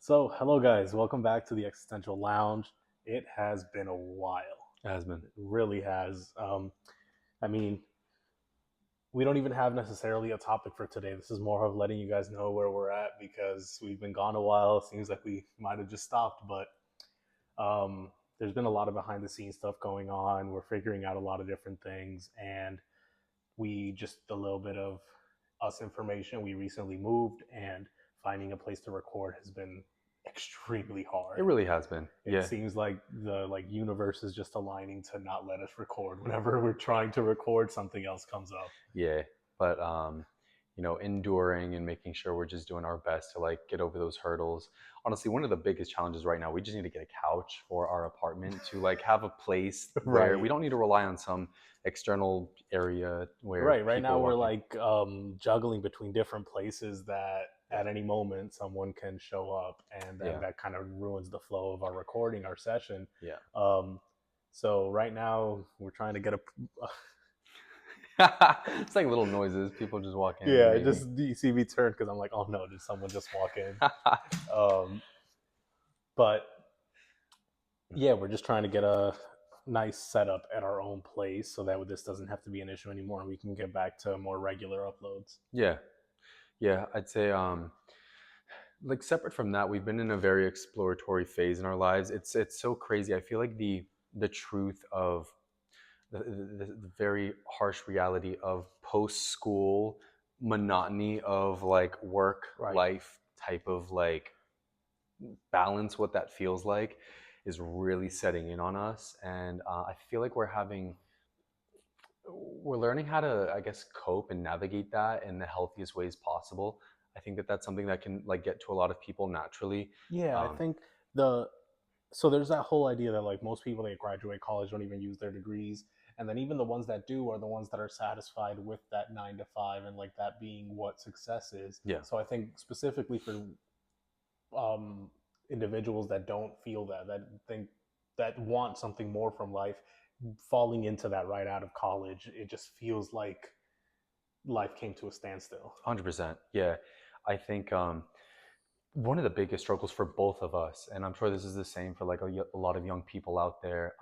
Hello guys, welcome back to the Existential Lounge. It has been a while. It has been. It really has. I mean, we don't even have necessarily a topic for today. This is more of letting you guys know where we're at because we've been gone a while. It seems like we might have just stopped, but there's been a lot of behind the scenes stuff going on. We're figuring out a lot of different things, and we just a little bit of us information. We recently moved, and finding a place to record has been extremely hard. It really has been. It Yeah. seems like the universe is just aligning to not let us record. Whenever we're trying to record, something else comes up. Yeah. But enduring and making sure we're just doing our best to like get over those hurdles. Honestly, one of the biggest challenges right now, we just need to get a couch for our apartment to like have a place where Right. we don't need to rely on some external area where Right people now are we're walking. like juggling between different places that at any moment someone can show up, and then Yeah. that kind of ruins the flow of our recording, our session. Yeah. Um, so right now we're trying to get a It's like little noises. People just walk in, yeah. maybe. Just you see me turn because I'm like, oh no, did someone just walk in? Um, but yeah, we're just trying to get a nice setup at our own place so that this doesn't have to be an issue anymore, and we can get back to more regular uploads. Yeah. Yeah. I'd say like separate from that, we've been in a very exploratory phase in our lives. It's so crazy. I feel like the truth of the very harsh reality of post school monotony of like work Right. life type of like balance, what that feels like is really setting in on us. And I feel like we're learning how to, I guess, cope and navigate that in the healthiest ways possible. I think that that's something that can like get to a lot of people naturally. Yeah, I um, think the so there's that whole idea that like most people that graduate college don't even use their degrees, and then even the ones that do are the ones that are satisfied with that 9 to 5 and like that being what success is. yeah. So I think specifically for um, individuals that don't feel that think that want something more from life, falling into that right out of college, it just feels like life came to a standstill. 100%. Yeah. I think one of the biggest struggles for both of us, and I'm sure this is the same for like a lot of young people out there,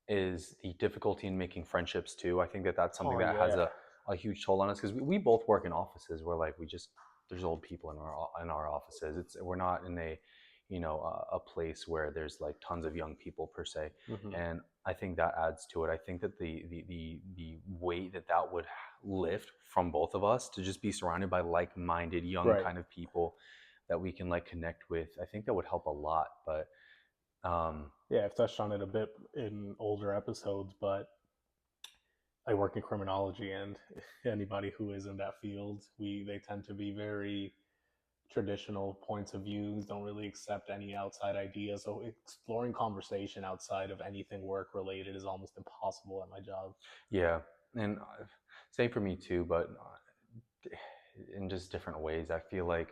is the difficulty in making friendships too. I think that that's something Oh that has yeah. a huge toll on us because we both work in offices where like we just there's old people in our offices. We're not in a place where there's like tons of young people per se, Hmm. and I think that adds to it. I think that the weight that that would lift from both of us to just be surrounded by like-minded young Right. kind of people that we can like connect with, I think that would help a lot. But Yeah, I've touched on it a bit in older episodes, but I work in criminology, and anybody who is in that field, we they tend to be very traditional points of views, don't really accept any outside ideas. So exploring conversation outside of anything work related is almost impossible at my job. yeah, and same for me too, but in just different ways. I feel like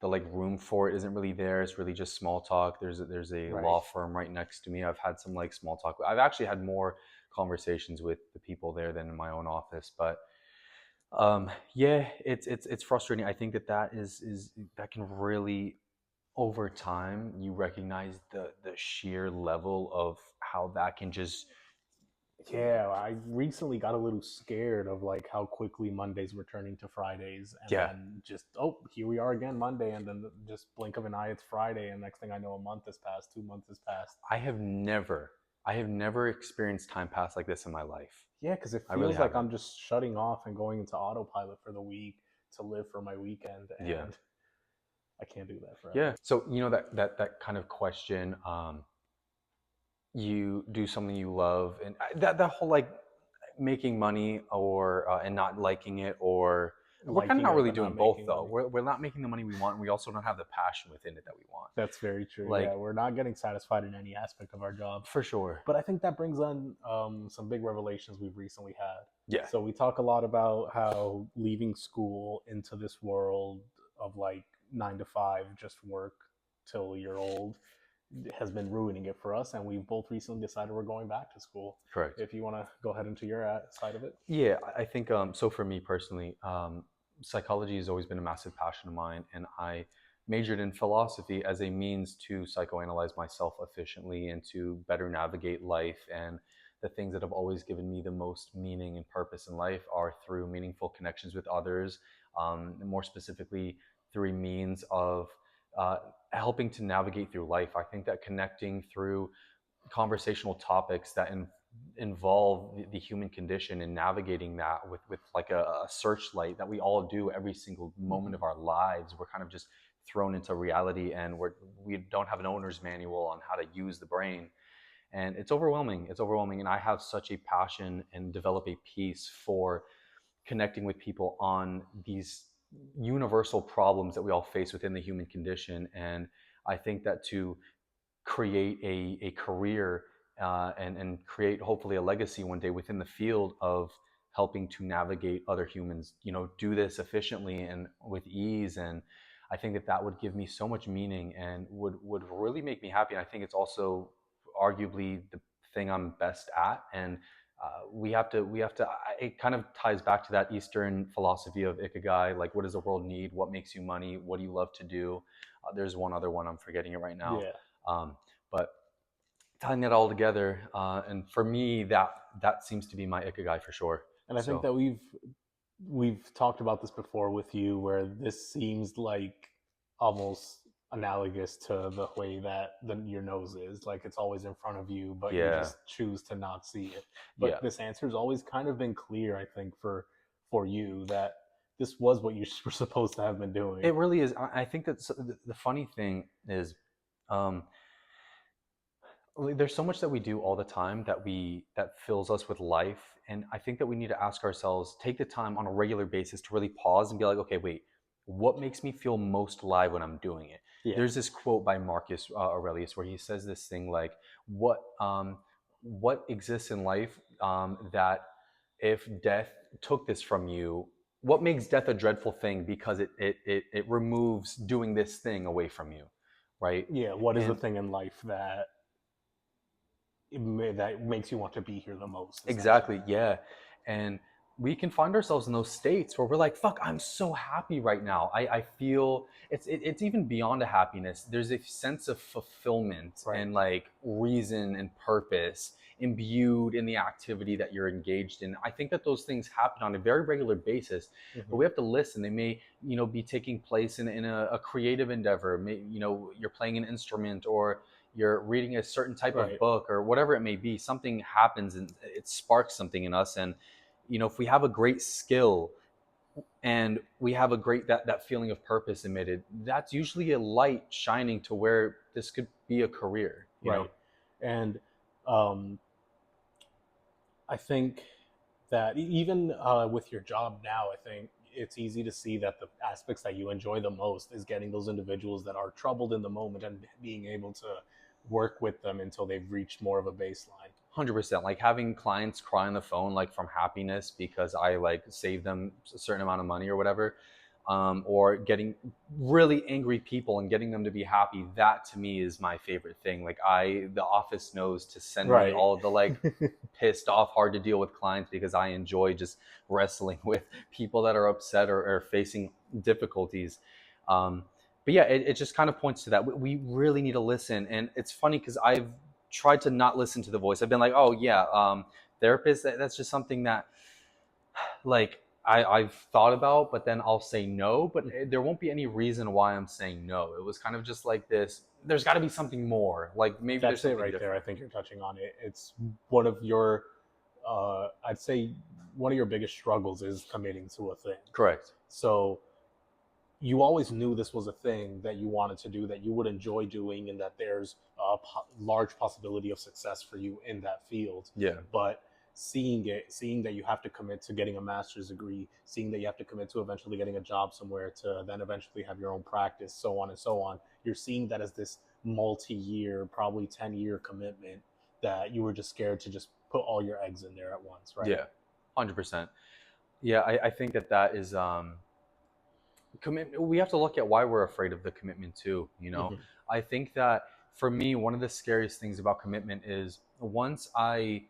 the like room for it isn't really there. It's really just small talk. There's a Right. law firm right next to me. I've had some like small talk. I've actually had more conversations with the people there than in my own office. But yeah, it's frustrating. I think that that is that can really, over time, you recognize the sheer level of how that can just. Yeah, I recently got a little scared of like how quickly Mondays were turning to Fridays, and Yeah. then just oh, here we are again Monday, and then just blink of an eye, it's Friday, and next thing I know, a month has passed, 2 months has passed. I have never, I have never experienced time pass like this in my life. Yeah, because it I really feels like haven't. I'm just shutting off and going into autopilot for the week to live for my weekend, Yeah. and I can't do that Yeah. forever. So that kind of question, you do something you love, and that whole like making money or and not liking it, or we're kind of Liking not it really but doing not both making though. money. We're not making the money we want, and we also don't have the passion within it that we want. That's very true. Like, Yeah, we're not getting satisfied in any aspect of our job. for sure. But I think that brings on some big revelations we've recently had. Yeah. So we talk a lot about how leaving school into this world of like 9 to 5, just work till you're old, has been ruining it for us. And we've both recently decided we're going back to school. Correct. If you want to go ahead into your side of it. Yeah, I think so. For me personally, psychology has always been a massive passion of mine, and I majored in philosophy as a means to psychoanalyze myself efficiently and to better navigate life. And the things that have always given me the most meaning and purpose in life are through meaningful connections with others, more specifically through means of uh, helping to navigate through life. I think that connecting through conversational topics that involve the human condition and navigating that with like a searchlight that we all do every single moment Mm-hmm. of our lives. We're kind of just thrown into reality, and we don't have an owner's manual on how to use the brain, and it's overwhelming. It's overwhelming, and I have such a passion and develop a peace for connecting with people on these universal problems that we all face within the human condition. And I think that to create a career, and create hopefully a legacy one day within the field of helping to navigate other humans, do this efficiently and with ease. And I think that that would give me so much meaning and would really make me happy. And I think it's also arguably the thing I'm best at. And we have to it kind of ties back to that Eastern philosophy of ikigai, like what does the world need, what makes you money, what do you love to do. There's one other one, I'm forgetting it right now. Yeah. um, but tying it all together, and for me, that seems to be my ikigai for sure. And I think So that we've talked about this before with you, where this seems like almost analogous to the way that your nose is. Like it's always in front of you, but you yeah, just choose to not see it. yeah, But this answer has always kind of been clear, I think, for you that this was what you were supposed to have been doing. it really is. I think that the funny thing is, um, there's so much that we do all the time that fills us with life. And I think that we need to ask ourselves, take the time on a regular basis to really pause and be like, okay, wait, what makes me feel most alive when I'm doing it? Yeah. There's this quote by Marcus Aurelius where he says this thing like, what exists in life, that if death took this from you, what makes death a dreadful thing because it removes doing this thing away from you, right? Yeah. What is the And thing in life that that makes you want to be here the most, essentially? exactly, yeah. And we can find ourselves in those states where we're like, fuck, I'm so happy right now. I feel it's even beyond a happiness. There's a sense of fulfillment Right. and like reason and purpose imbued in the activity that you're engaged in. I think that those things happen on a very regular basis, but Hmm. we have to listen. They may, be taking place in a creative endeavor. You're playing an instrument, or you're reading a certain type of Right. book, or whatever it may be. Something happens and it sparks something in us. And if we have a great skill and we have a great that feeling of purpose emitted, that's usually a light shining to where this could be a career. Right. And um, I think that even with your job now, I think it's easy to see that the aspects that you enjoy the most is getting those individuals that are troubled in the moment and being able to work with them until they've reached more of a baseline. 100%, like having clients cry on the phone like from happiness because I like saved them a certain amount of money or whatever. Or getting really angry people and getting them to be happy, that to me is my favorite thing. Like the office knows to send me Right. all of the like pissed off, hard to deal with clients because I enjoy just wrestling with people that are upset or facing difficulties. um, but yeah, it just kind of points to that we really need to listen. And it's funny because I've tried to not listen to the voice. I've been like, oh yeah, therapist, that's just something that like I've thought about, but then I'll say no. But there won't be any reason why I'm saying no. It was kind of just like this. There's got to be something more. Like maybe there's That's it something right there. I different. think you're touching on it. It's one of your, I'd say, one of your biggest struggles is committing to a thing. Correct. So you always knew this was a thing that you wanted to do, that you would enjoy doing, and that there's a large possibility of success for you in that field. Yeah. But seeing that you have to commit to getting a master's degree, seeing that you have to commit to eventually getting a job somewhere to then eventually have your own practice, so on and so on, you're seeing that as this multi-year, probably 10-year commitment that you were just scared to just put all your eggs in there at once, right? Yeah. 100%. Yeah, I think that is commitment. We have to look at why we're afraid of the commitment too. Mm-hmm. I think that for me, one of the scariest things about commitment is once I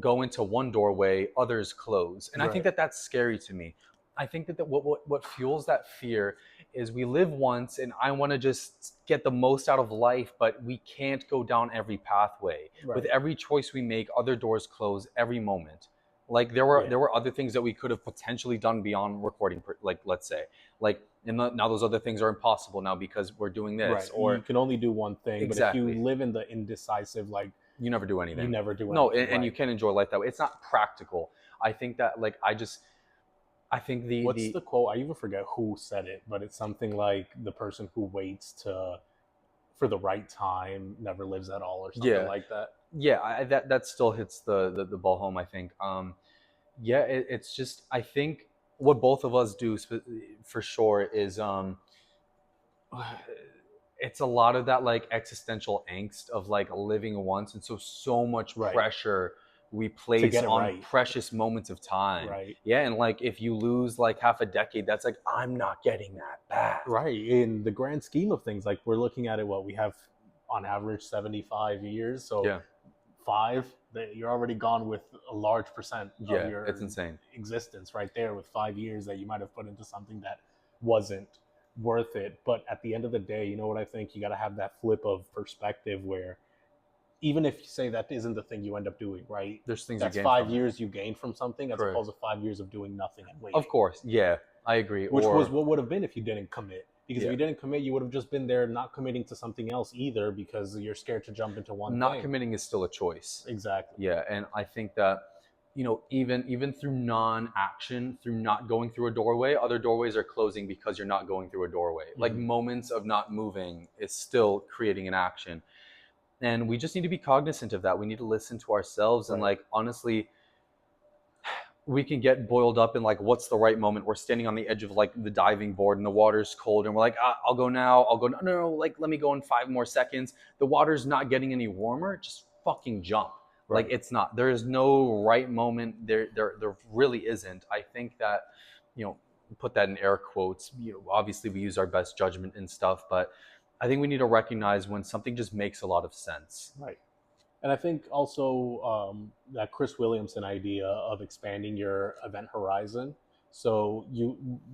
go into one doorway, others close. And I think Right. that that's scary to me. I think that what fuels that fear is we live once, and I want to just get the most out of life, but we can't go down every pathway. With Right. every choice we make, other doors close every moment. Like there were Yeah. there were other things that we could have potentially done beyond recording, like let's say, like now those other things are impossible now because we're doing this, Right. You or can only do one thing, but if you exactly, live in the indecisive, like, you never do you anything. never do No, anything. and you Right. can enjoy life that way. It's not practical. I think that like I think What's the the quote? I even forget who said it, but it's something like the person who waits to for the right time never lives at all, or something yeah, like that. yeah, that still hits the ball home, I think. Yeah, it's just I think what both of us do for sure is it's a lot of that like existential angst of like living once, and so much Right. pressure we To place get it on right. precious moments of time. Right. Yeah, and like if you lose like half a decade, that's like I'm not getting that back. Right. In the grand scheme of things, like we're looking at it, what we have on average 75 years. So Yeah, five, that you're already gone with a large percent of yeah, it's your insane. existence right there, with 5 years that you might have put into something that wasn't worth it. But at the end of the day, you know what I think? You got to have that flip of perspective where even if you say that isn't the thing you end up doing, right? There's things you That's gain five from it. years you gain from something as Correct. opposed to 5 years of doing nothing and Of waiting, course, yeah, I agree. which was Or what would have been if you didn't commit. Because if yeah, you didn't commit, you would have just been there not committing to something else either because you're scared to jump into one not thing. committing is still a choice. Exactly. Yeah, and I think that even through non-action, through not going through a doorway, other doorways are closing because you're not going through a doorway. Like Mm-hmm. moments of not moving is still creating an action, and we just need to be cognizant of that. We need to listen to ourselves, and Right. like honestly, we can get boiled up in like what's the right moment. We're standing on the edge of like the diving board and the water's cold and we're like, I'll go now, I'll go, no, like let me go in 5 more seconds. The water's not getting any warmer, just fucking jump. Like Right. it's not, there is no right moment. There really isn't. I think that, you know, put that in air quotes, obviously we use our best judgment and stuff, but I think we need to recognize when something just makes a lot of sense. Right. And I think also that Chris Williamson idea of expanding your event horizon. So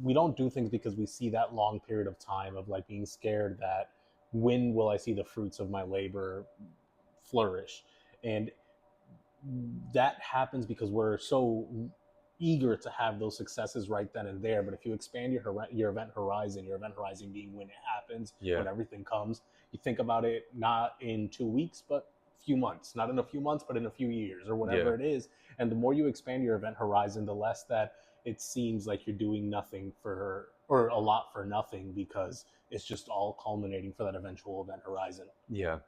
we don't do things because we see that long period of time of like being scared that when will I see the fruits of my labor flourish, and that happens because we're so eager to have those successes right then and there. But if you expand your event horizon being when it happens, Yeah. when everything comes, you think about it not in 2 weeks, but a few months, not in a few months, but in a few years or Yeah. whatever it is. And the more you expand your event horizon, the less that it seems like you're doing nothing for or a lot for nothing because it's just all culminating for that eventual event horizon. Yeah.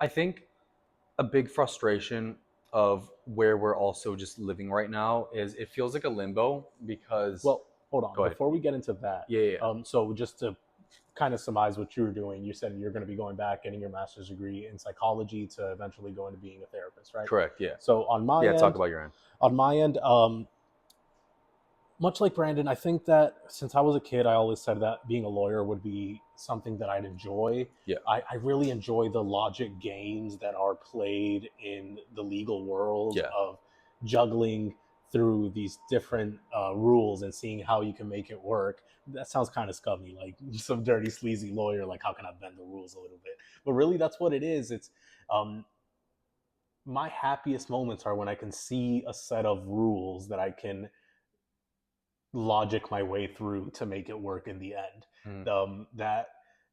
I think a big frustration of where we're also just living right now is it feels like a limbo because Well, hold on. go ahead. Before we get into that, Yeah, yeah, yeah. so just to kind of surmise what you were doing, you said you're going to be going back, getting your master's degree in psychology to eventually go into being a therapist, right? Correct. Yeah. So Yeah, talk about your end. on my end, much like Brandon, I think that since I was a kid, I always said that being a lawyer would be something that I'd enjoy. Yeah. I really enjoy the logic games that are played in the legal world Yeah. of juggling through these different rules and seeing how you can make it work. That sounds kind of scummy, like some dirty, sleazy lawyer. Like, how can I bend the rules a little bit? But really, that's what it is. It's um, my happiest moments are when I can see a set of rules that I can logic my way through to make it work in the end. Mm. That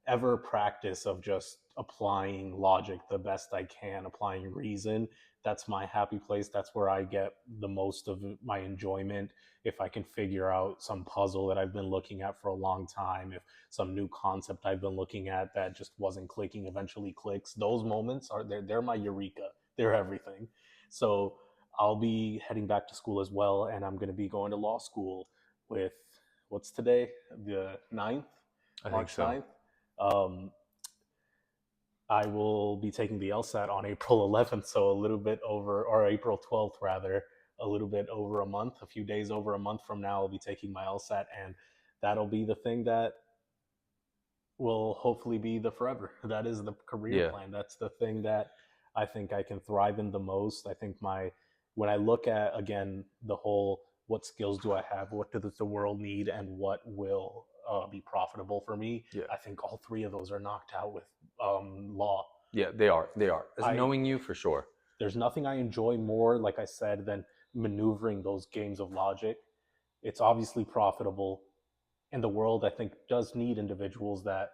ever practice of just applying logic the best I can, applying reason, that's my happy place. That's where I get the most of my enjoyment. If I can figure out some puzzle that I've been looking at for a long time, if some new concept I've been looking at that just wasn't clicking eventually clicks, those moments are they're my eureka. They're everything. So I'll be heading back to school as well, and I'm going to be going to law school with what's today, the 9th, I think March so. 9th. Um, I will be taking the LSAT on April 11th, so a little bit over, or April 12th rather, a little bit over a month, a few days over a month from now, I'll be taking my LSAT, and that'll be the thing that will hopefully be the forever. That is the career Yeah. plan. That's the thing that I think I can thrive in the most. I think when I look at again the whole what skills do I have, what does the world need, and what will be profitable for me. Yeah. I think all three of those are knocked out with law. Yeah, they are. They are. As I knowing you for sure. There's nothing I enjoy more, like I said, than maneuvering those games of logic. It's obviously profitable, and the world I think does need individuals that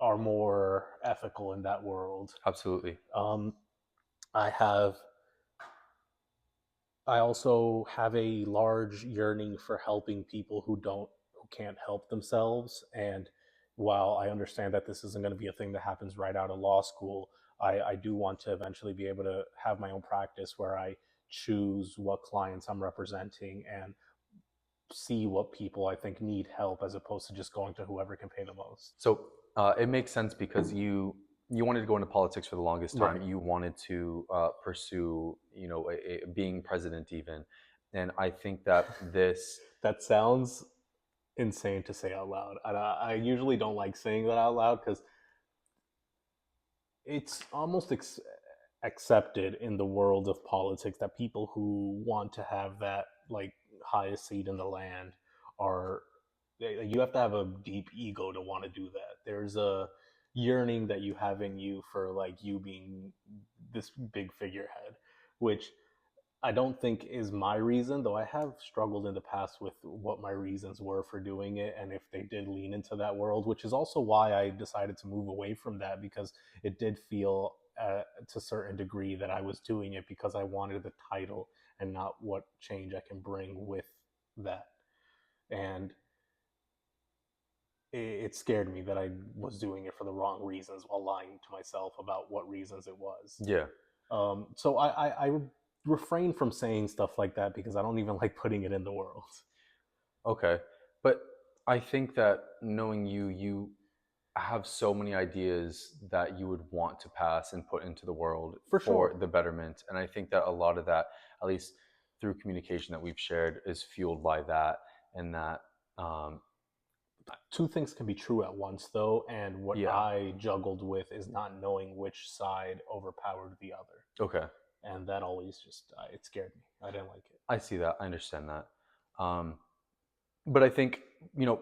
are more ethical in that world. Absolutely. Um, I have I also have a large yearning for helping people who can't help themselves. And while I understand that this isn't going to be a thing that happens right out of law school, I do want to eventually be able to have my own practice where I choose what clients I'm representing and see what people I think need help as opposed to just going to whoever can pay the most. So it makes sense because you wanted to go into politics for the longest time. Right. You wanted to pursue, being president even, and I think that this. That sounds insane to say out loud. I usually don't like saying that out loud because it's almost accepted in the world of politics that people who want to have that like highest seat in the land are you have to have a deep ego to want to do that. There's a yearning that you have in you for like you being this big figurehead, which I don't think is my reason, though I have struggled in the past with what my reasons were for doing it and if they did lean into that world, which is also why I decided to move away from that because it did feel to a certain degree that I was doing it because I wanted the title and not what change I can bring with that. And it scared me that I was doing it for the wrong reasons while lying to myself about what reasons it was. Yeah. So I refrain from saying stuff like that because I don't even like putting it in the world. Okay. But I think that knowing you, you have so many ideas that you would want to pass and put into the world For for sure. the betterment. And I think that a lot of that, at least through communication that we've shared, is fueled by that. And that, um, Two things can be true at once, though, and what yeah. I juggled with is not knowing which side overpowered the other, Okay. and that always just it scared me. I didn't like it. I see that. I understand that. Um, but I think, you know,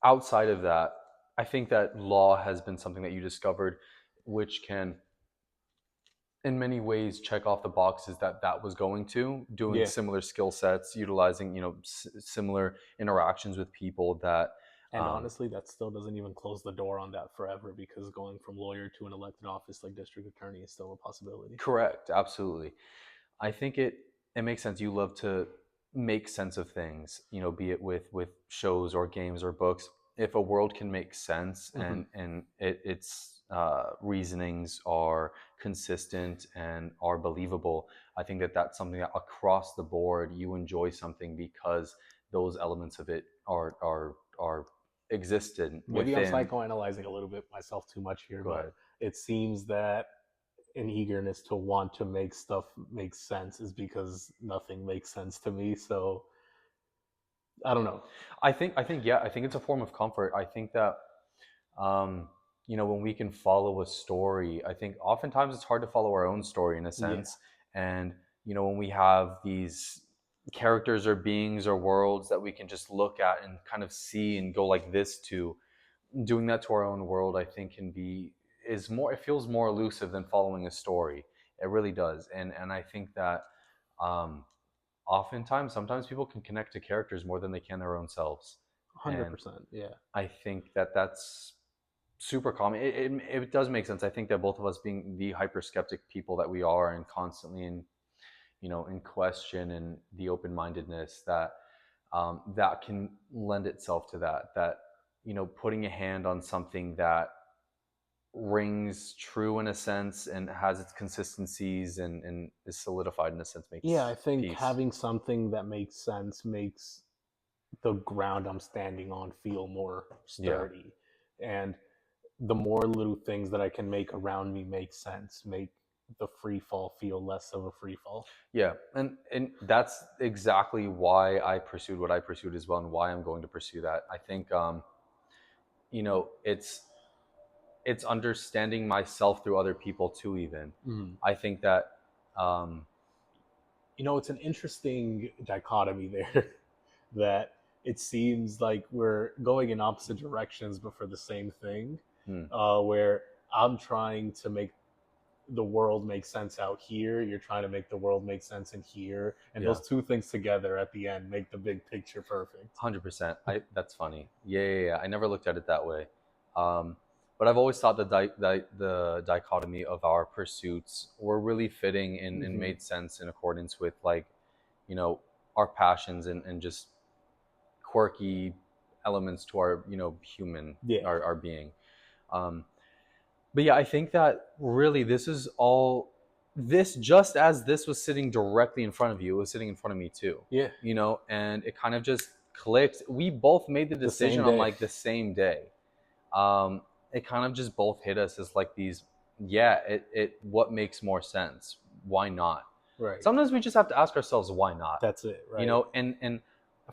outside of that, I think that law has been something that you discovered, which can in many ways check off the boxes that that was going to doing Yeah, similar skill sets, utilizing similar interactions with people that and um, honestly, that still doesn't even close the door on that forever because going from lawyer to an elected office like district attorney is still a possibility. correct. Absolutely. I think it makes sense. You love to make sense of things, be it with shows or games or books. If a world can make sense Hmm. and its reasonings are consistent and are believable, I think that that's something that across the board you enjoy something because those elements of it are existent Maybe I'm within. psychoanalyzing a little bit myself too much here, Go but ahead. it seems that an eagerness to want to make stuff make sense is because nothing makes sense to me. So I don't know. I think yeah, I think it's a form of comfort. I think that um, when we can follow a story, I think oftentimes it's hard to follow our own story in a Yeah, sense. And when we have these characters or beings or worlds that we can just look at and kind of see and go like this to, doing that to our own world, I think can be is more. It feels more elusive than following a story. It really does. And I think that um, oftentimes, sometimes people can connect to characters more than they can their own selves. And 100%. Yeah, I think that that's super common. It does make sense. I think that both of us being the hyper skeptic people that we are and constantly in question and the open mindedness that that can lend itself to that putting a hand on something that rings true in a sense and has its consistencies and is solidified in a sense yeah. makes I think peace. having something that makes sense makes the ground I'm standing on feel more Yeah. sturdy, and the more little things that I can make around me make sense, make the free fall feel less of a free fall. Yeah, and that's exactly why I pursued what I pursued as well, and why I'm going to pursue that. I think it's understanding myself through other people too. Even Mm. I think that um, it's an interesting dichotomy there that it seems like we're going in opposite directions, but for the same thing. Hmm. Where I'm trying to make the world make sense out here, you're trying to make the world make sense in here, and Yeah. those two things together at the end make the big picture perfect. 100%. That's funny. Yeah. I never looked at it that way. Um, but I've always thought the dichotomy of our pursuits were really fitting and Hmm. made sense in accordance with like, you know, our passions and just quirky elements to our, human, Yeah. our being. Um, but yeah, I think that really this is all this, just as this was sitting directly in front of you, it was sitting in front of me too. Yeah. And it kind of just clicked. We both made the The same decision on day. like the same day. Um, it kind of just both hit us as like these, yeah, it what makes more sense? Why not? Right. Sometimes we just have to ask ourselves why not. That's it. Right. And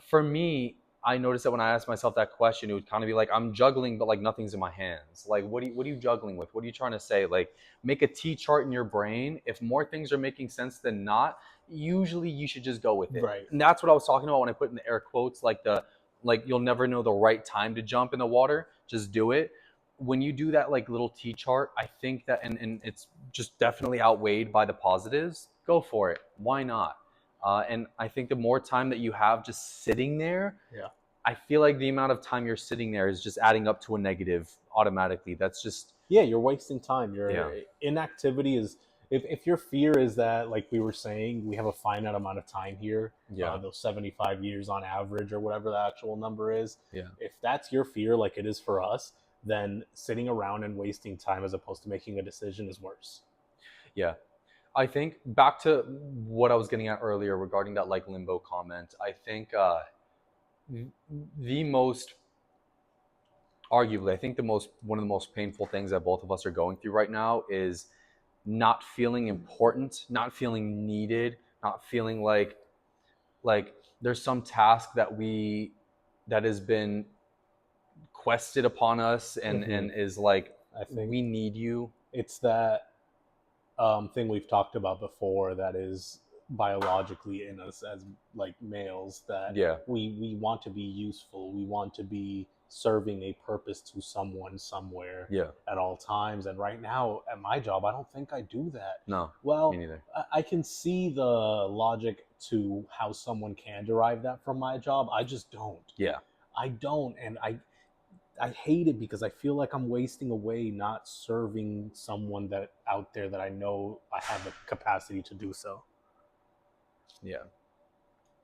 for me, I noticed that when I asked myself that question, it would kind of be like I'm juggling, but like nothing's in my hands. Like, what are you juggling with? What are you trying to say? Like, make a T chart in your brain. If more things are making sense than not, usually you should just go with it. Right. And that's what I was talking about when I put in the air quotes, like you'll never know the right time to jump in the water. Just do it. When you do that like little T chart, I think that and it's just definitely outweighed by the positives. Go for it. Why not? And I think the more time that you have just sitting there, Yeah. I feel like the amount of time you're sitting there is just adding up to a negative automatically. That's just, Yeah, you're wasting time. Your yeah, inactivity is, if your fear is that, like we were saying, we have a finite amount of time here, yeah, those 75 years on average or whatever the actual number is. yeah, If that's your fear, like it is for us, then sitting around and wasting time as opposed to making a decision is worse. yeah. I think back to what I was getting at earlier regarding that like limbo comment. I think the most arguably, I think the most one of the most painful things that both of us are going through right now is not feeling important, not feeling needed, not feeling like there's some task that has been quested upon us Hmm. and is like I think we need you. it's that thing we've talked about before that is biologically in us as like males, that Yeah, we want to be useful, we want to be serving a purpose to someone somewhere yeah, at all times. And right now at my job, I don't think I do that. no, me Well, neither. I can see the logic to how someone can derive that from my job. I just don't. Yeah, I don't, and I hate it because I feel like I'm wasting away not serving someone that out there that I know I have the capacity to do so. yeah,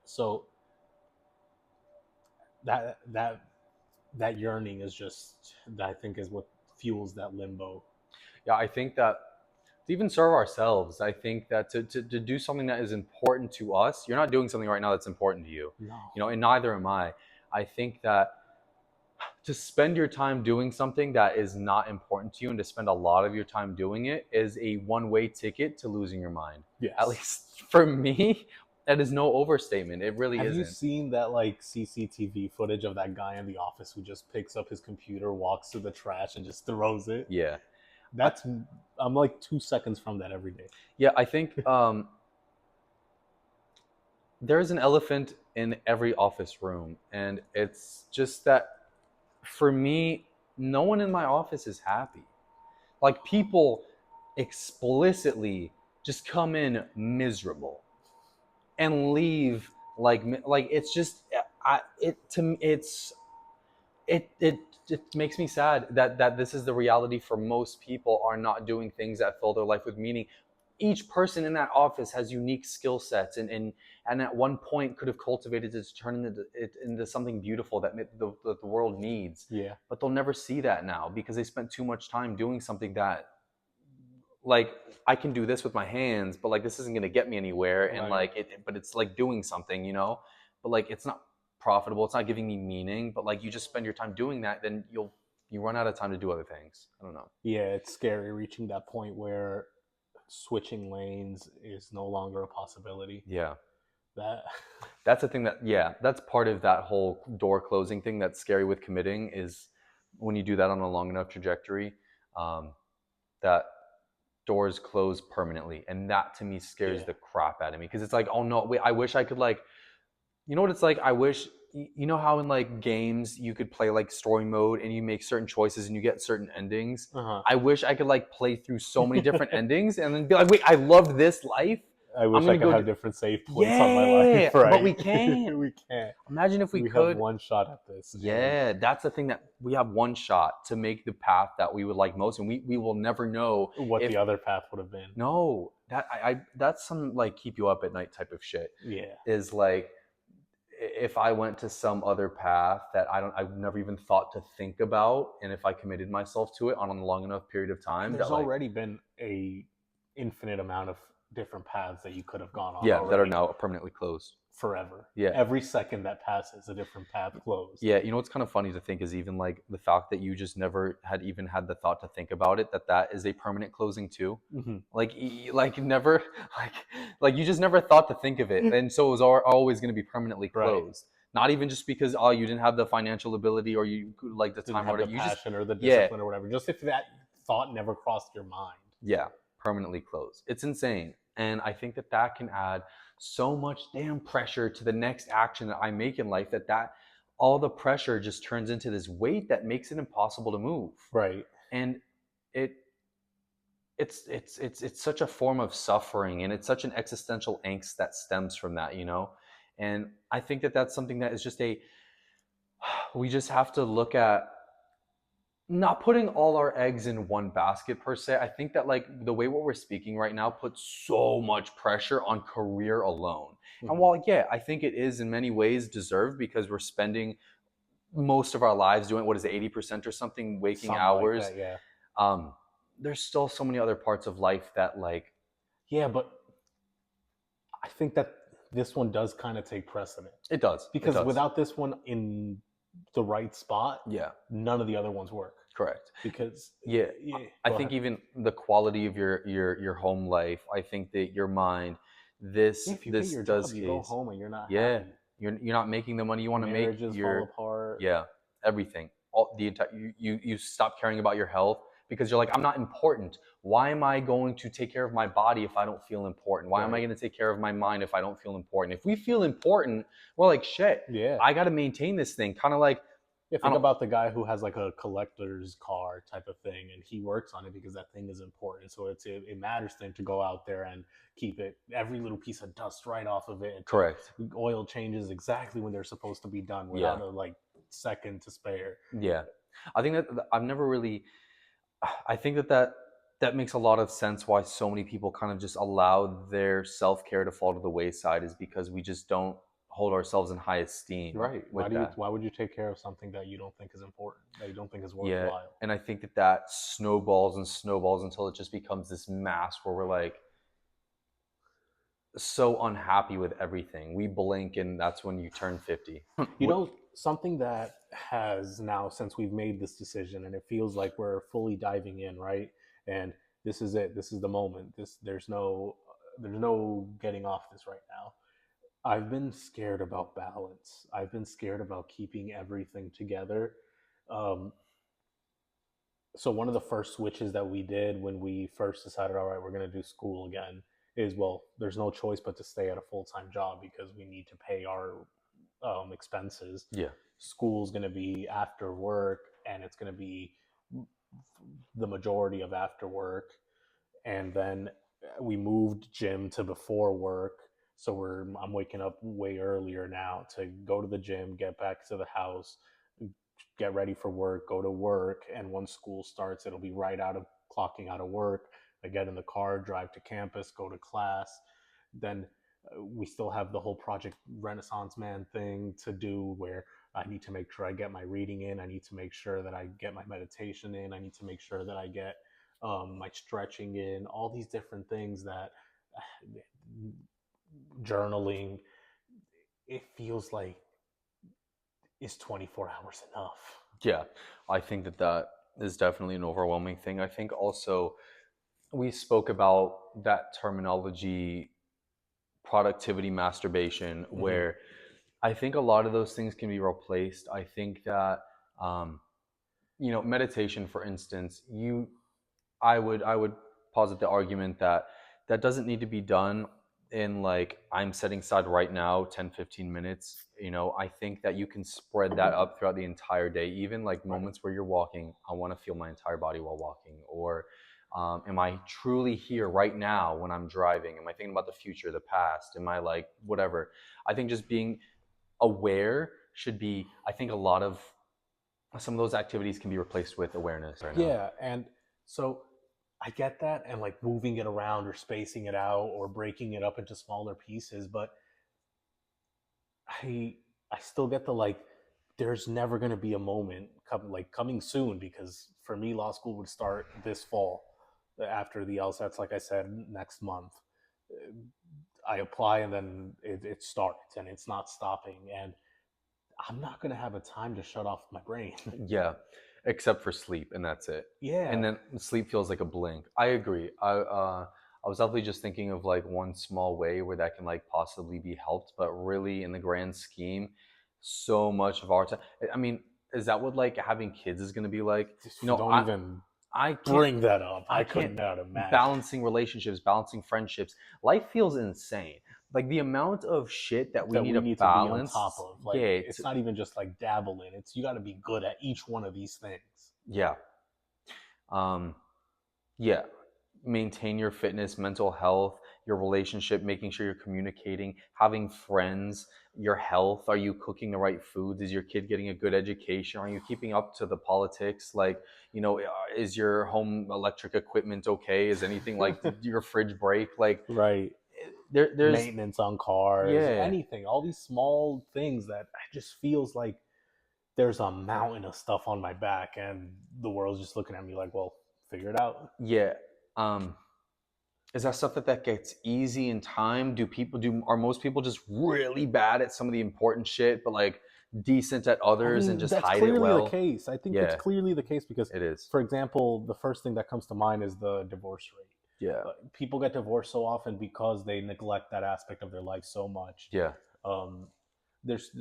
So that yearning is just, that I think is what fuels that limbo. yeah. I think that to even serve ourselves, I think that to do something that is important to us, you're not doing something right now that's important to you, No. and neither am I. I think that to spend your time doing something that is not important to you and to spend a lot of your time doing it is a one-way ticket to losing your mind. At Yes. least for me, that is no overstatement. It really Have you isn't. seen that like CCTV footage of that guy in the office who just picks up his computer, walks to the trash, and just throws it? Yeah. I, That's I'm like 2 seconds from that every day. yeah, I think there's an elephant in every office room, and it's just that for me, no one in my office is happy. Like people explicitly just come in miserable and leave like it's just I it to me it makes me sad that this is the reality for most people are not doing things that fill their life with meaning. Each person in that office has unique skill sets and at one point could have cultivated it to turn into something beautiful that the world needs, Yeah. but they'll never see that now because they spent too much time doing something that like I can do this with my hands, but like this isn't gonna get me anywhere. And Right. like but it's like doing something, but like it's not profitable. It's not giving me meaning. But like you just spend your time doing that, then you run out of time to do other things. I don't know. Yeah, it's scary reaching that point where switching lanes is no longer a possibility. Yeah, That that's the thing that's part of that whole door closing thing that's scary with committing is when you do that on a long enough trajectory, um, that doors close permanently, and that to me scares Yeah. the crap out of me because it's like, oh no, wait, I wish I could like, you know what it's like? I wish, you know how in like games you could play like story mode and you make certain choices and you get certain endings. Uh I wish I could like play through so many different endings and then be like, wait, I loved this life. I I'm wish I gonna could go. have different save points on my Yeah, life, but we right? can't. We can't. Imagine if we We have could. one shot at this, and Yeah, that's the thing, that we have one shot to make the path that we would like most, and we will never know what if the other path would have been. no, that I that's some like keep you up at night type of shit. Yeah. Is like if I went to some other path that I've never even thought to think about, and if I committed myself to it on a long enough period of And time, there's that like already been a infinite amount of different paths that you could have gone on yeah, that are already now permanently closed. forever. Yeah. Every second that passes, a different path closed. Yeah, you know what's kind of funny to think is even like the fact that you just never had even had the thought to think about it, that that is a permanent closing too. Mm-hmm. Like never like like you just never thought to think of it, and so it was always going to be permanently Right. closed. Not even just because oh you didn't have the financial ability or you like the Didn't time or have the whatever. You just passion or the yeah discipline or whatever. Just if that thought never crossed your mind. yeah permanently closed. It's insane, and I think that that can add so much damn pressure to the next action that I make in life that all the pressure just turns into this weight that makes it impossible to move. Right. And it it's such a form of suffering, and it's such an existential angst that stems from that, you know. And I think that that's something that is just a we just have to look at not putting all our eggs in one basket per se. I think that like the way what we're speaking right now puts so much pressure on career alone. And Mm-hmm. while yeah, I think it is in many ways deserved because we're spending most of our lives doing what is it, 80% or something waking Something like hours. that. Yeah. um there's still so many other parts of life that like Yeah, but I think that this one does kind of take precedent it because does without this one in the right spot, yeah none of the other ones work. correct Because yeah yeah, I go think ahead. even the quality of your home life, I think that your mind, this Yeah, if you hate this your does job, you go case home and you're not yeah happy. you're not making the money you want to make, Marriages fall you're apart. yeah everything, all the entire you stop caring about your health because you're like, I'm not important. Why am I going to take care of my body if I don't feel important? Why am I Right. going to take care of my mind if I don't feel important? If we feel important, we're like shit, Yeah. I got to maintain this thing, kind of like Yeah, I think don't about the guy who has like a collector's car type of thing, and he works on it because that thing is important. So it matters to him to go out there and keep it every little piece of dust right off of it, and to correct oil changes exactly when they're supposed to be done yeah without a like second to spare. yeah I think that I've never really I think that that makes a lot of sense why so many people kind of just allow their self-care to fall to the wayside, is because we just don't hold ourselves in high esteem Right? Why with do you? that. Why would you take care of something that you don't think is important, that you don't think is Yeah, worthwhile? and I think that that snowballs and snowballs until it just becomes this mass where we're like so unhappy with everything. We blink and that's when you turn 50. You know, something that has now, since we've made this decision and it feels like we're fully diving in, right? And this is it. This is the moment. This there's no getting off this right now. I've been scared about balance. I've been scared about keeping everything together. Um, so one of the first switches that we did when we first decided, all right, we're going to do school again, is well, there's no choice but to stay at a full time job because we need to pay our expenses. Yeah. School's going to be after work, and it's going to be the majority of after work. And then we moved gym to before work, so I'm waking up way earlier now to go to the gym, get back to the house, get ready for work, go to work, and once school starts, it'll be right out of clocking out of work. I get in the car, drive to campus, go to class. Then we still have the whole Project Renaissance Man thing to do where I need to make sure I get my reading in. I need to make sure that I get my meditation in. I need to make sure that I get my stretching in, all these different things that journaling, it feels like is 24 hours enough. Yeah. I think that that is definitely an overwhelming thing. I think also we spoke about that terminology, productivity masturbation, Mm-hmm. where I think a lot of those things can be replaced. I think that um, you know, meditation, for instance, I would posit the argument that that doesn't need to be done in like I'm setting aside right now 10-15 minutes. I think that you can spread that up throughout the entire day, even like Right. moments where you're walking. I want to feel my entire body while walking, or am I truly here right now when I'm driving? Am I thinking about the future, the past? Am I like whatever? I think just being aware should be, I think a lot of some of those activities can be replaced with awareness right now. Yeah, and so I get that, and like moving it around or spacing it out or breaking it up into smaller pieces, but I I still get the like there's never going to be a moment coming soon, because for me law school would start this fall after the LSATs, like I said, next month. I apply and then it starts and it's not stopping, and I'm not going to have a time to shut off my brain. Yeah, except for sleep, and that's it. And Yeah. then sleep feels like a blink. I agree. I was definitely just thinking of like one small way where that can like possibly be helped, but really in the grand scheme, so much of our time. I mean, is that what like having kids is going to be like? You know, Don't even I can't bring that up. I I could can't not imagine balancing relationships, balancing friendships. Life feels insane. Like the amount of shit that we that need we to need to be on top balance. of. Yeah, Like, it's not even just like dabble in. It's you got to be good at each one of these things. yeah. Um, yeah, maintain your fitness, mental health, your relationship, making sure you're communicating, having friends, your health. Are you cooking the right foods? Is your kid getting a good education? Are you keeping up to the politics? Like, is your home electric equipment okay? Is anything like, did your fridge break? Like, Right. there's, Maintenance on cars, yeah, anything, all these small things that it just feels like there's a mountain of stuff on my back, and the world's just looking at me like, well, figure it out. yeah. Um, is that stuff that gets easy in time? Are most people just really bad at some of the important shit, but like decent at I others and mean, just that's hide it clearly the well? case. I think it's Yeah, clearly the case because, it is. for example, the first thing that comes to mind is the divorce rate. Yeah, People get divorced so often because they neglect that aspect of their life so much. yeah, Um, there's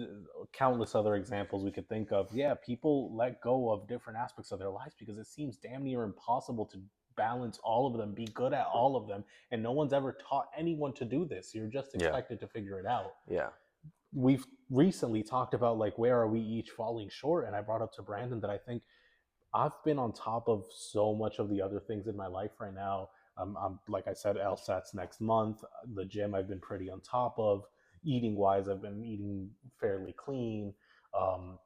countless other examples we could think of. Yeah, people let go of different aspects of their lives because it seems damn near impossible to balance all of them, be good at all of them, and no one's ever taught anyone to do this. You're just yeah, expected to figure it out. yeah. We've recently talked about like where are we each falling short, and I brought up to Brandon that I think I've been on top of so much of the other things in my life right now. I'm like I said, LSATs next month. The gym I've been pretty on top of. Eating wise, I've been eating fairly clean. Um,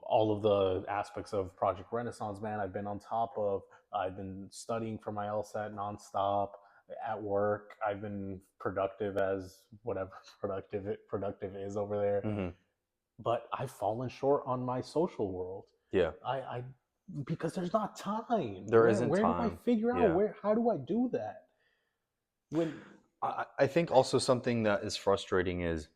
all of the aspects of Project Renaissance Man, I've been on top of. I've been studying for my LSAT nonstop. At work, I've been productive as whatever productive is over there. Hmm. But I've fallen short on my social world. Yeah, I because there's not time. there Where isn't where do I time. figure out Yeah. where how do I do that? When I think also something that is frustrating is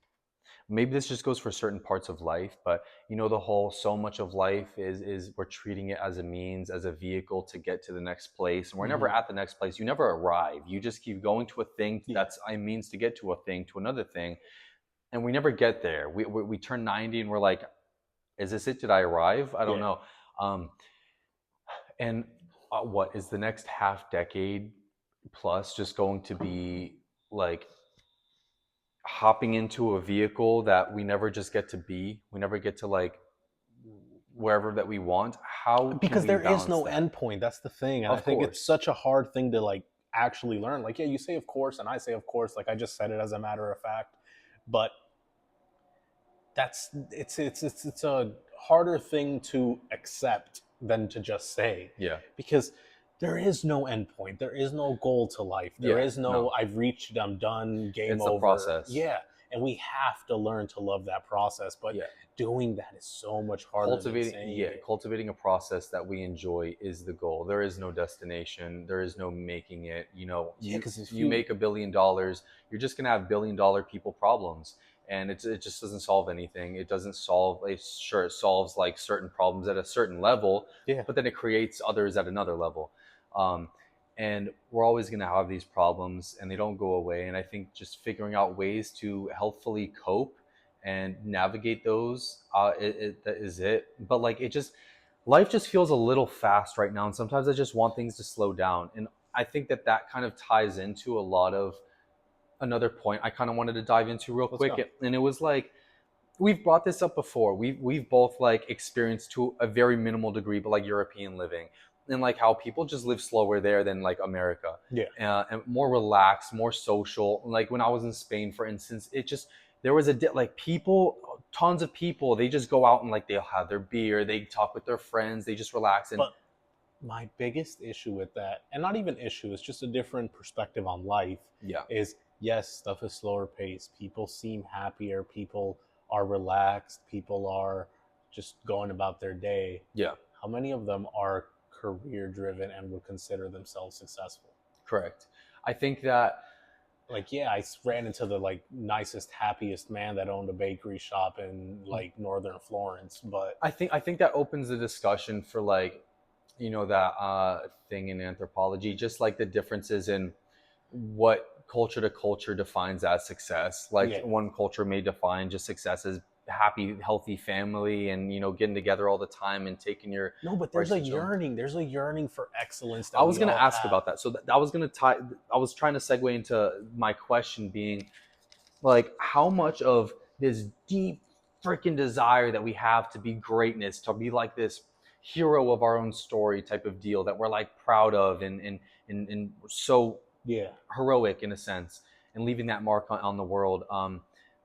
maybe this just goes for certain parts of life, but the whole so much of life is we're treating it as a means, as a vehicle to get to the next place, and we're never Mhm. at the next place. You never arrive. You just keep going to a thing Yeah. that's a means to get to a thing, to another thing, and we never get there. We turn 90 and we're like, is this it? Did I arrive? I don't Yeah. know. Um, and what is the next half decade plus just going to be like hopping into a vehicle that we never just get to be? We never get to like wherever that we want. How can Because we there is balance no that? end point. That's the thing. And I Of think it's course. such a hard thing to like actually learn. Like, yeah, you say of course, and I say of course, like I just said it as a matter of fact. But that's it's a harder thing to accept than to just say, Yeah. because there is no endpoint, there is no goal to life, there Yeah. is no No. I've reached, I'm done, game It's the over. process. Yeah, and we have to learn to love that process, but Yeah. doing that is so much harder than saying it. Cultivating a process that we enjoy is the goal. There is no destination. There is no making it. Yeah, You because if you you make $1 billion, you're just gonna have $1 billion people problems, and it just doesn't solve anything. It doesn't solve. Sure, it solves like certain problems at a certain level, yeah. but then it creates others at another level. Um, and we're always going to have these problems and they don't go away. And I think just figuring out ways to healthfully cope and navigate those, that is it. But like it just, life just feels a little fast right now, and sometimes I just want things to slow down. And I think that that kind of ties into a lot of another point I kind of wanted to dive into real Let's quick. go. And it was like, we've brought this up before. We've both like experienced to a very minimal degree, but like European living, and like how people just live slower there than like America, Yeah. and more relaxed, more social. Like when I was in Spain, for instance, it just there was like people, tons of people. They just go out and like they'll have their beer, they talk with their friends, they just relax. And But my biggest issue with that, and not even issue, it's just a different perspective on life, yeah, is yes, stuff is slower paced. People seem happier. People are relaxed. People are just going about their day. yeah, How many of them are career driven and would consider themselves successful? correct. I think that Like, yeah, I ran into the like nicest, happiest man that owned a bakery shop in like northern Florence, but I think that opens the discussion for like, that thing in anthropology, just like the differences in what culture to culture defines as success. Like yeah. one culture may define just success as happy, healthy family, and getting together all the time and taking your No, but there's rights a to children. yearning. There's a yearning for excellence I that was we going to all ask have. about that. So I was going to tie. I was trying to segue into my question being like, how much of this deep freaking desire that we have to be greatness, to be like this hero of our own story type of deal that we're like proud of, and so Yeah. heroic in a sense, and leaving that mark on the world.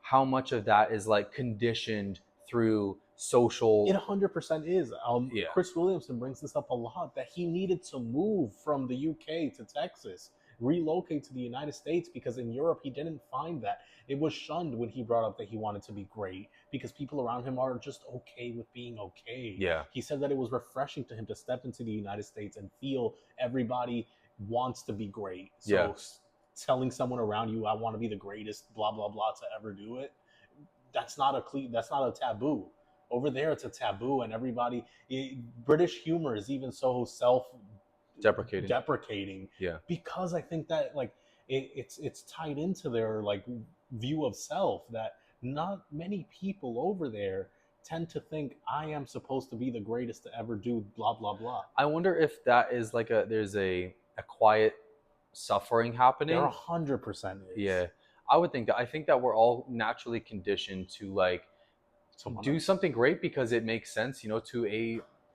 How much of that is like conditioned through It social? 100% is. Yeah, Chris Williamson brings this up a lot that he needed to move from the UK to Texas, relocate to the United States because in Europe he didn't find that. It was shunned when he brought up that he wanted to be great because people around him are just okay with being okay. yeah, He said that it was refreshing to him to step into the United States and feel everybody wants to be great. yeah, So telling someone around you, I want to be the greatest, blah, blah, blah, to ever do it, that's not a taboo. Over there it's a taboo, and British humor is even so self deprecating. deprecating Yeah, because I think that like it's tied into their like view of self that not many people over there tend to think I am supposed to be the greatest to ever do blah blah blah. I wonder if that is like there's a quiet suffering There happening. 100% is. Yeah, I would think that. I think that we're all naturally conditioned to like So do something great because it makes sense, to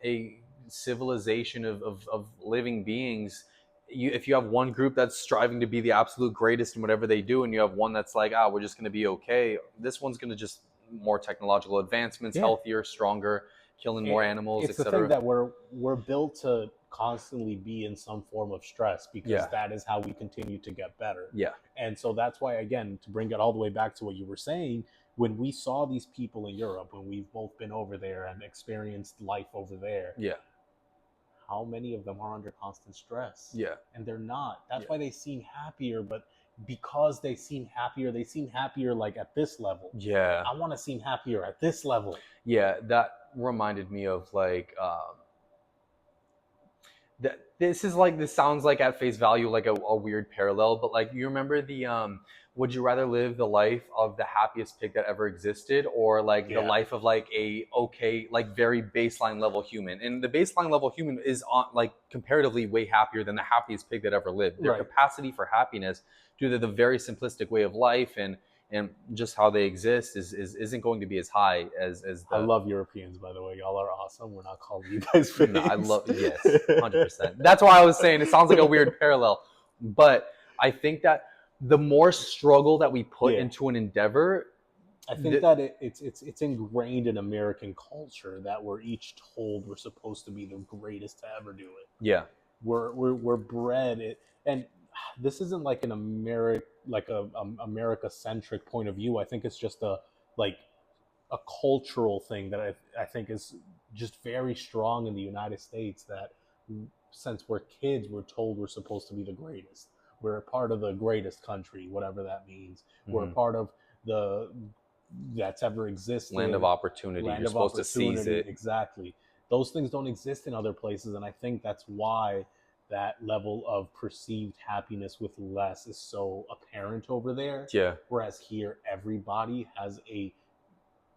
a civilization of living beings. If you have one group that's striving to be the absolute greatest in whatever they do, and you have one that's like, we're just going to be okay. This one's going to just more technological advancements, yeah, healthier, stronger, killing more animals, it's the thing etc. that we're built to constantly be in some form of stress because Yeah, that is how we continue to get better. yeah, And so that's why, again, to bring it all the way back to what you were saying, when we saw these people in Europe, when we've both been over there and experienced life over there, yeah, how many of them are under constant stress? yeah, And they're not. That's yeah, why they seem happier, but because they seem happier like at this level. yeah, I want to seem happier at this level. yeah. That reminded me of like that this is like this sounds like at face value like a weird parallel, but like you remember the would you rather live the life of the happiest pig that ever existed, or like the Yeah. life of like a okay, like very baseline level human? And the baseline level human is on like comparatively way happier than the happiest pig that ever lived. Their Right. capacity for happiness due to the very simplistic way of life and just how they exist isn't going to be as high as I the. love Europeans, by the way. Y'all are awesome. We're not calling you guys No, I pigs. love, yes, 100%. That's why I was saying it sounds like a weird parallel, but I think that the more struggle that we put Yeah. into an endeavor, I think that it's ingrained in American culture that we're each told we're supposed to be the greatest to ever do it. yeah, We're bred it, and this isn't like an a America centric point of view. I think it's just like a cultural thing that I think is just very strong in the United States, that since we're kids, we're told we're supposed to be the greatest. We're a part of the greatest country, whatever that means. We're a mm-hmm. part of the that's ever Land of existed, opportunity. land You're of supposed to seize opportunity. it. Exactly. Those things don't exist in other places, and I think that's why that level of perceived happiness with less is so apparent over there. Yeah, Whereas here, everybody has a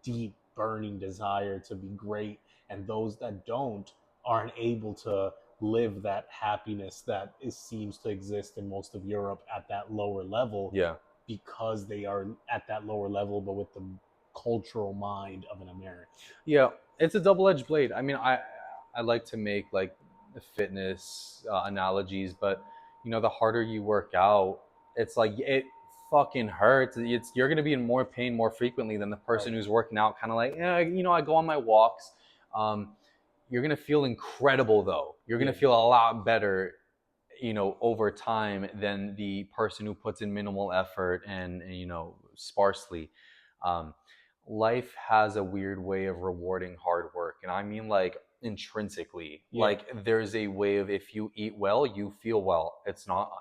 deep burning desire to be great, and those that don't aren't able to live that happiness that seems to exist in most of Europe at that lower level, Yeah. because they are at that lower level, but with the cultural mind of an American. Yeah, it's a double-edged blade. I mean, I like to make like fitness analogies, but the harder you work out, it's like it fucking hurts. You're gonna be in more pain more frequently than the person Right. who's working out, kind of like, yeah, I go on my walks. Um, you're gonna feel incredible though. You're gonna Yeah. feel a lot better, over time than the person who puts in minimal effort and sparsely. Um, Life has a weird way of rewarding hard work, and I mean like intrinsically. Yeah. Like there's a way of, if you eat well, you feel well. It's not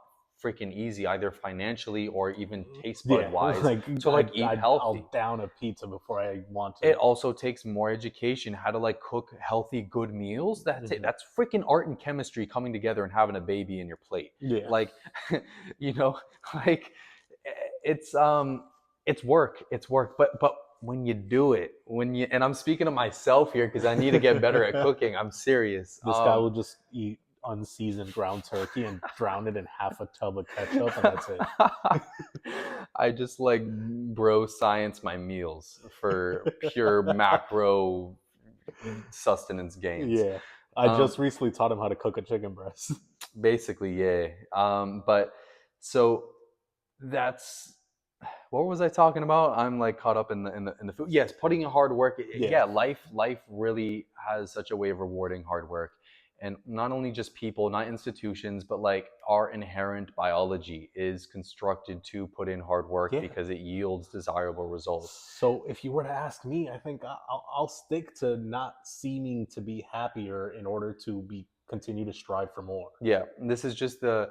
freaking easy either financially or even taste bud Yeah. wise Like to like eat healthy. I'll down a pizza before I want It to. also takes more education how to like cook healthy good meals. That's it. Mhm. That's freaking art and chemistry coming together and having a baby in your plate. Yeah. Like you know like it's work. It's work, but when you do it, and I'm speaking to myself here because I need to get better at cooking. I'm serious. This guy will just eat unseasoned ground turkey and drown it in half a tub of ketchup, and that's it. I just like bro science my meals for pure macro sustenance gains. Yeah. I Um, just recently taught him how to cook a chicken breast. Basically, yeah. But so that's what was I talking about? I'm like caught up in the food. Yes, putting in hard work. Yeah. Yeah, life really has such a way of rewarding hard work, and not only just people, not institutions, but like our inherent biology is constructed to put in hard work Yeah. because it yields desirable results. So if you were to ask me, I think I'll stick to not seeming to be happier in order to be continue to strive for more. Yeah, this is just the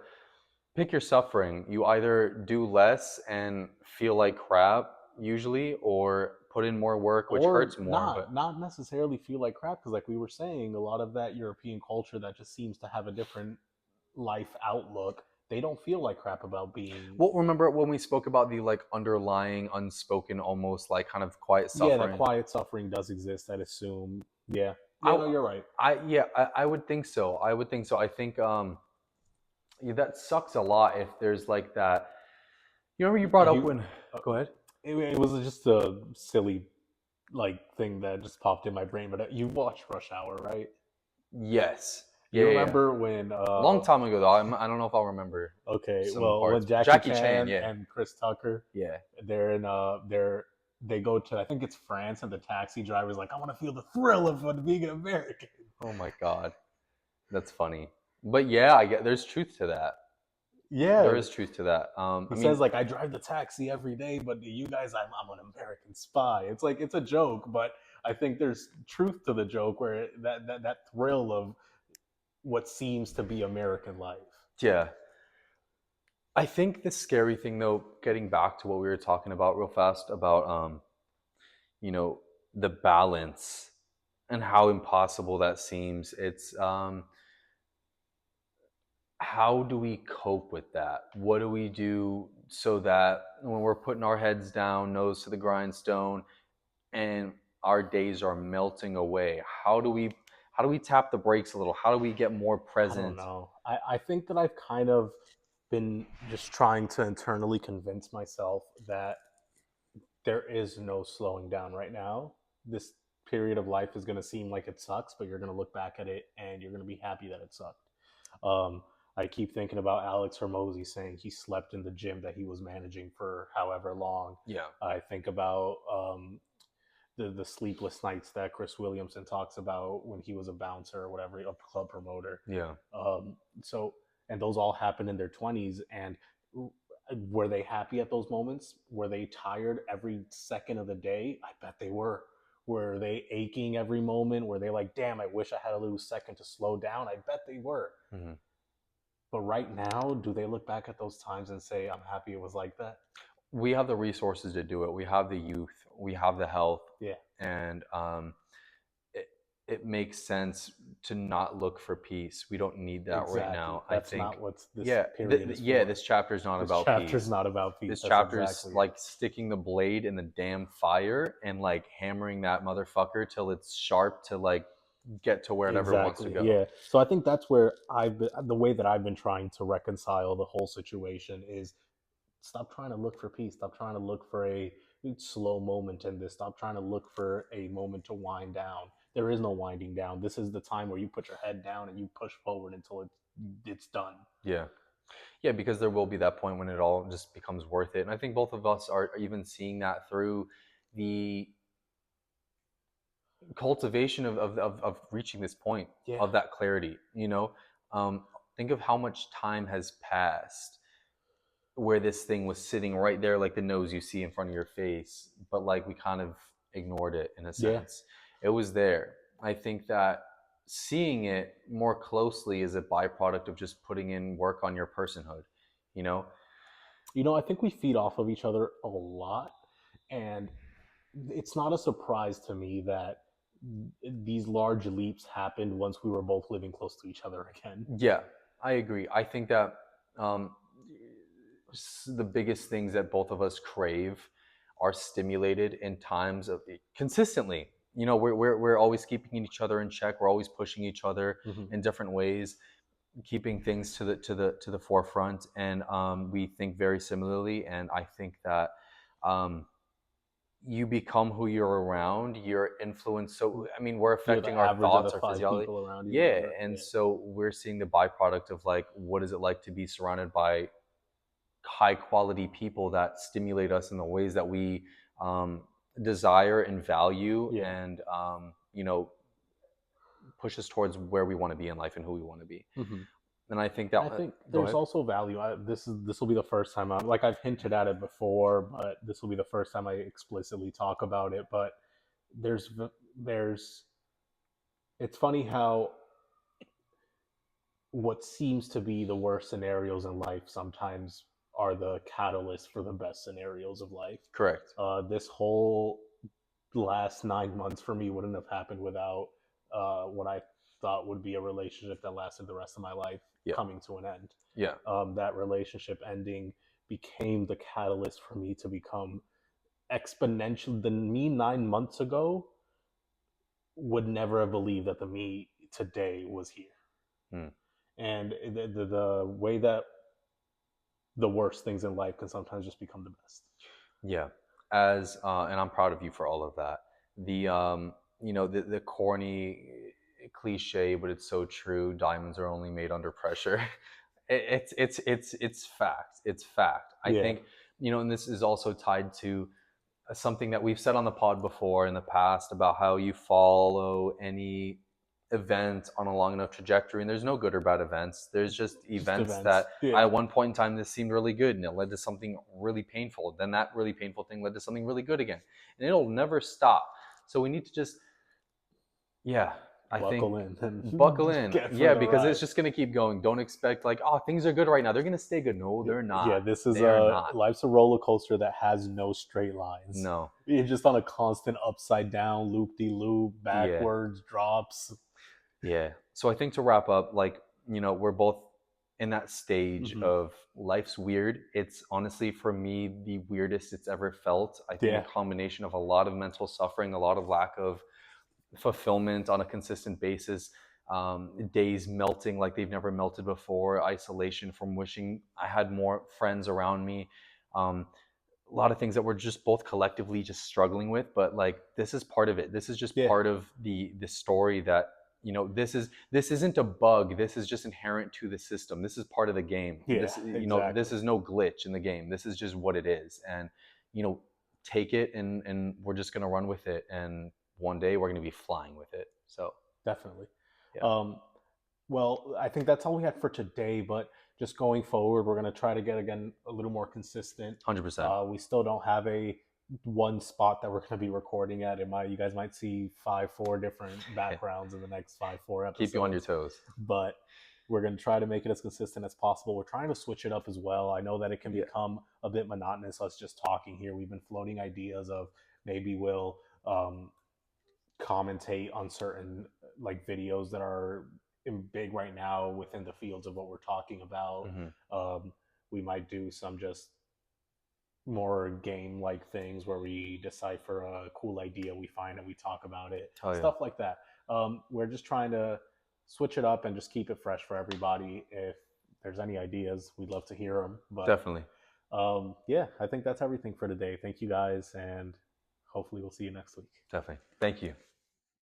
pick your suffering. You either do less and feel like crap usually, or put in more work, which Or hurts more. But not necessarily feel like crap, because like we were saying, a lot of that European culture that just seems to have a different life outlook, they don't feel like crap about being. well, remember when we spoke about the like underlying, unspoken, almost like kind of quiet Yeah, that suffering? quiet suffering does exist, I'd assume. Yeah. Yeah, I, no, you're right. yeah, I would think so. I would think so. I think yeah, that sucks a lot if there's like that. You remember you brought up You when? uh, Go ahead. it was just a silly like thing that just popped in my brain, but you watched Rush Hour, right? Yes. Yeah, You yeah, yeah. remember when Long time ago though. I don't know if I'll remember okay, some well, when parts. Jackie Jackie Chan. Chan Yeah. and Chris Tucker, Yeah. they're in they go to, I think it's France, and the taxi driver's like, I want to feel the thrill of being an American. Oh my god, that's funny. But yeah, I get there's truth to that. There Yeah. is truth to that. He I says mean, like, I drive the taxi every day, but you guys, I'm an American spy. It's like, it's a joke, but I think there's truth to the joke, where that thrill of what seems to be American life. yeah. I think the scary thing though, getting back to what we were talking about real fast about you know, the balance and how impossible that seems. It's how do we cope with that? What do we do so that when we're putting our heads down, nose to the grindstone, and our days are melting away, how do we tap the brakes a little? How do we get more I don't present? know. I think that I've kind of been just trying to internally convince myself that there is no slowing down right now. This period of life is going to seem like it sucks, but you're going to look back at it and you're going to be happy that it sucked. Um, I keep thinking about Alex Hormozy saying he slept in the gym that he was managing for however long. Yeah. I think about the sleepless nights that Chris Williamson talks about when he was a bouncer or whatever, a club promoter. Yeah. So, and those all happened in their 20s. And were they happy at those moments? Were they tired every second of the day? I bet they were. Were they aching every moment? Were they like, damn, I wish I had a little second to slow down? I bet they were. Mm-hmm. But right now, do they look back at those times and say, I'm happy it was like that? We have the resources to do it. We have the youth. We have the health. Yeah. And it makes sense to not look for peace. We don't need that Exactly. right now. That's I think not what this yeah, period is yeah. for. This chapter is not This about chapter's peace. not about peace. This That's chapter is exactly like sticking the blade in the damn fire and like hammering that motherfucker till it's sharp to like get to wherever it wants to Exactly. go. Yeah. So I think that's where the way that I've been trying to reconcile the whole situation is stop trying to look for peace. Stop trying to look for a slow moment in this. Stop trying to look for a moment to wind down. There is no winding down. This is the time where you put your head down and you push forward until it's done. Yeah. Yeah, because there will be that point when it all just becomes worth it. And I think both of us are even seeing that through the cultivation of reaching this point Yeah. of that clarity, you know. Think of how much time has passed where this thing was sitting right there, like the nose you see in front of your face, but like we kind of ignored it in a Yeah. sense. It was there. I think that seeing it more closely is a byproduct of just putting in work on your personhood, you know. I think we feed off of each other a lot, and it's not a surprise to me that these large leaps happened once we were both living close to each other again. Yeah, I agree. I think that um, the biggest things that both of us crave are stimulated in times of consistently. You know, we're always keeping each other in check. We're always pushing each other Hmm. in different ways, keeping things to the forefront, and we think very similarly. And I think that um, you become who you're around. Your influence. So I mean, we're You're the affecting our average of the thoughts, our five physiology. people around you, Yeah, whatever. and Yeah. so we're seeing the byproduct of like, what is it like to be surrounded by high quality people that stimulate us in the ways that we um, desire and value, Yeah. and push us towards where we want to be in life and who we want to be. Hmm. And I think that I think go there's ahead. also value. This will be the first time like I've hinted at it before, but this will be the first time I explicitly talk about it. But there's it's funny how what seems to be the worst scenarios in life sometimes are the catalyst for the best scenarios of life. Correct. This whole last 9 months for me wouldn't have happened without what I thought would be a relationship that lasted the rest of my life Yeah. coming to an end. Yeah. That relationship ending became the catalyst for me to become exponential. The me 9 months ago would never have believed that the me today was here. Hmm. And the way that the worst things in life can sometimes just become the best. Yeah. As and I'm proud of you for all of that. The the corny cliche, but it's so true. Diamonds are only made under pressure. It's fact. It's fact. I Yeah. think and this is also tied to something that we've said on the pod before in the past about how you follow any event on a long enough trajectory, and there's no good or bad events. There's just Just events events. that Yeah. at one point in time this seemed really good and it led to something really painful, then that really painful thing led to something really good again, and it'll never stop. So we need to just, yeah, I think, Buckle in buckle and in. get for Yeah, the because it's ride. just going to keep going. Don't expect like, oh, things are good right now, they're going to stay good. No, they're Yeah, not. this is They're a not. life's a roller coaster that has no straight lines. No. You're just on a constant upside down, loop de loop, Yeah. backwards, drops. Yeah. So I think to wrap up, like, we're both in that stage Hmm. of life's weird. It's honestly, for me, the weirdest it's ever felt. I think a Yeah, combination of a lot of mental suffering, a lot of lack of fulfillment on a consistent basis, days melting like they've never melted before, isolation from wishing I had more friends around me. A lot of things that we're just both collectively just struggling with, but like this is part of it. This is just yeah, part of the story that this isn't a bug. This is just inherent to the system. This is part of the game. yeah, This exactly. is no glitch in the game. This is just what it is. And you know take it, and we're just going to run with it, and one day we're going to be flying with it. So Definitely. yeah. Um, well, I think that's all we had for today, but just going forward, we're going to try to get again a little more consistent. 100%. We still don't have a one spot that we're going to be recording at. You guys might see 4 different backgrounds in the next 4 Keep you on your episodes, toes. but we're going to try to make it as consistent as possible. We're trying to switch it up as well. I know that it can Yeah. become a bit monotonous, us just talking here. We've been floating ideas of maybe we'll commentate on certain like videos that are big right now within the fields of what we're talking about. Hmm. Um, we might do some just more game like things where we decipher a cool idea we find and we talk about it, Oh yeah. stuff like that. We're just trying to switch it up and just keep it fresh for everybody. If there's any ideas, we'd love to hear them. But Definitely. yeah, I think that's everything for today. Thank you guys, and hopefully we'll see you next week. Definitely. Thank you.